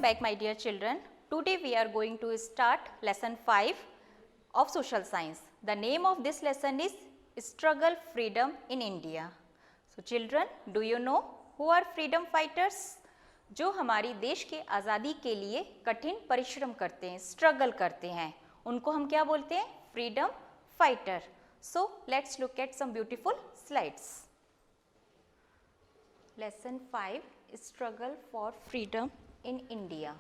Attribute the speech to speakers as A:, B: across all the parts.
A: back, my dear children. Today we are going to start lesson 5 of social science. The name of this lesson is Struggle Freedom in India. So children, do you know who are freedom fighters? जो हमारी देश के आज़ादी के लिए कठिन परिश्रम करते हैं, स्ट्रगल करते हैं, उनको हम क्या बोलते हैं? Freedom fighter. So let's look at some beautiful slides. Lesson 5, Struggle for Freedom in India.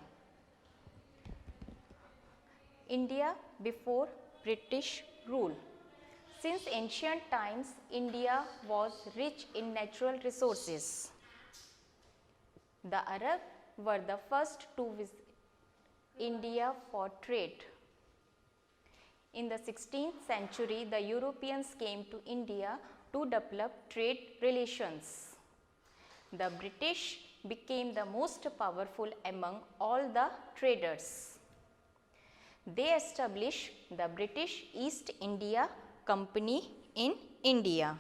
A: India before British rule. Since ancient times, India was rich in natural resources. The Arab were the first to visit India for trade. In the 16th century, the Europeans came to India to develop trade relations. The British became the most powerful among all the traders. They established the British East India Company in India.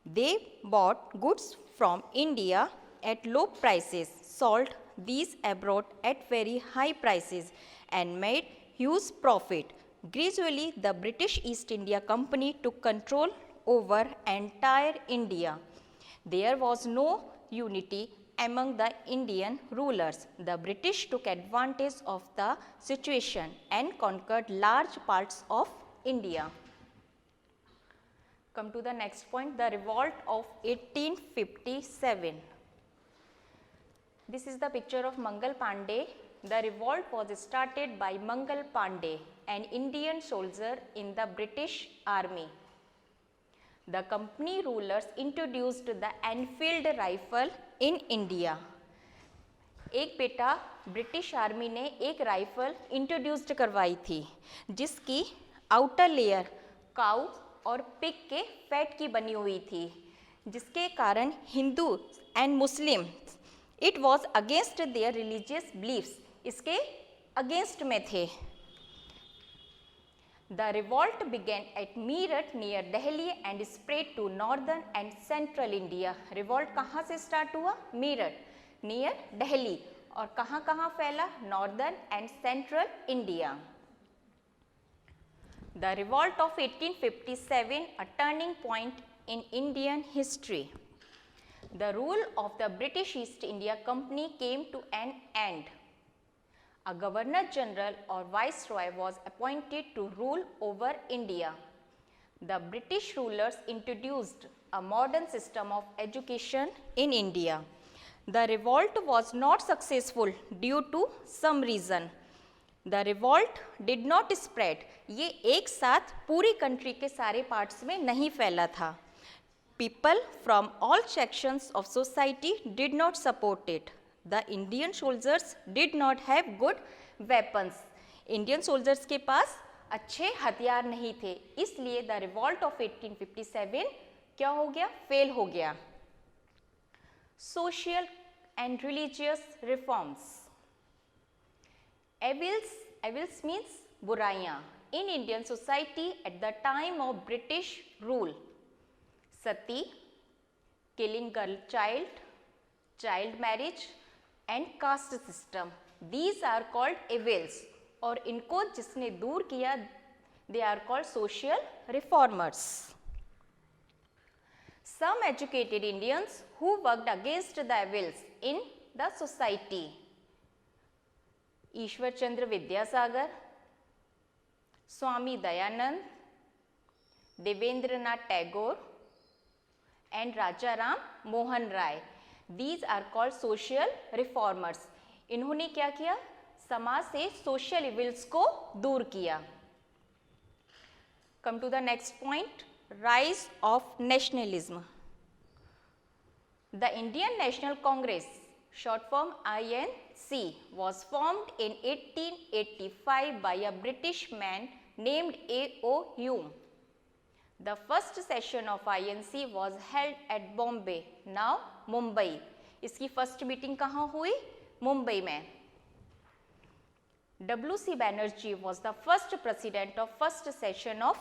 A: They bought goods from India at low prices, sold these abroad at very high prices and made huge profit. Gradually, the British East India Company took control over entire India. There was no unity among the Indian rulers. The British took advantage of the situation and conquered large parts of India. Come to the next point, the revolt of 1857. This is the picture of Mangal Pandey. The revolt was started by Mangal Pandey, an Indian soldier in the British Army. The company rulers introduced the Enfield rifle in India. एक बेटा British army ने एक rifle introduced करवाई थी जिसकी outer layer काऊ और pig के fat की बनी हुई थी, जिसके कारण Hindu and Muslim it was against their religious beliefs, इसके अगेंस्ट में थे. The revolt began at Meerut near Delhi and spread to northern and central India. Revolt कहाँ से start हुआ? Meerut near Delhi. और कहाँ कहाँ फैला? Northern and central India. The revolt of 1857, a turning point in Indian history. The rule of the British East India Company came to an end. A Governor General or Viceroy was appointed to rule over India. The British rulers introduced a modern system of education in India. The revolt was not successful due to some reason. The revolt did not spread. ये एक साथ पूरी country के सारे parts में नहीं फैला था. People from all sections of society did not support it. The Indian soldiers did not have good weapons. Indian soldiers के पास अच्छे हथियार नहीं थे, इसलिए the revolt of 1857 क्या हो गया? फेल हो गया. Social and religious reforms. Evils means बुराइयाँ in Indian society at the time of British rule. Sati, killing girl child, child marriage and caste system. These are called evils. और इनको जिसने दूर किया, they are called social reformers. Some educated Indians who worked against the evils in the society. Ishwar Chandra Vidyasagar, Swami Dayanand, Debendranath Tagore and Raja Ram Mohan Rai. These are called social reformers. इन्होंने क्या किया? समाज से social evils को दूर किया. Come to the next point, rise of nationalism. The Indian National Congress, short form INC, was formed in 1885 by a British man named A.O. Hume. The first session of INC was held at Bombay, now Mumbai. इसकी first meeting कहाँ हुई? मुंबई में. W.C. Banerjee was the first president of first session of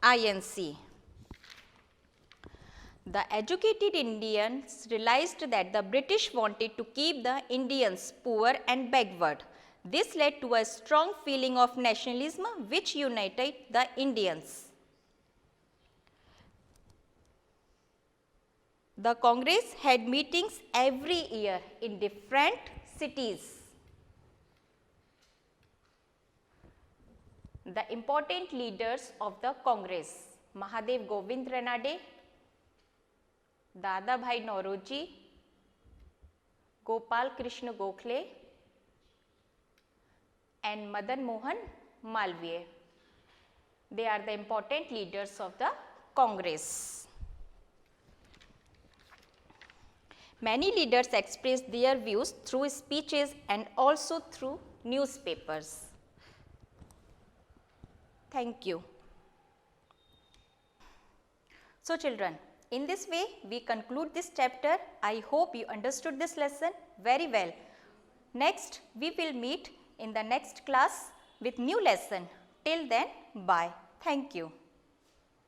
A: INC. The educated Indians realized that the British wanted to keep the Indians poor and backward. This led to a strong feeling of nationalism which united the Indians. The Congress had meetings every year in different cities. The important leaders of the Congress: Mahadev Govind Ranade, Dada Bhai Nauroji, Gopal Krishna Gokhale, and Madan Mohan Malviya. They are the important leaders of the Congress. Many leaders expressed their views through speeches and also through newspapers. Thank you. So children, in this way we conclude this chapter. I hope you understood this lesson very well. Next we will meet in the next class with new lesson. Till then, bye. Thank you.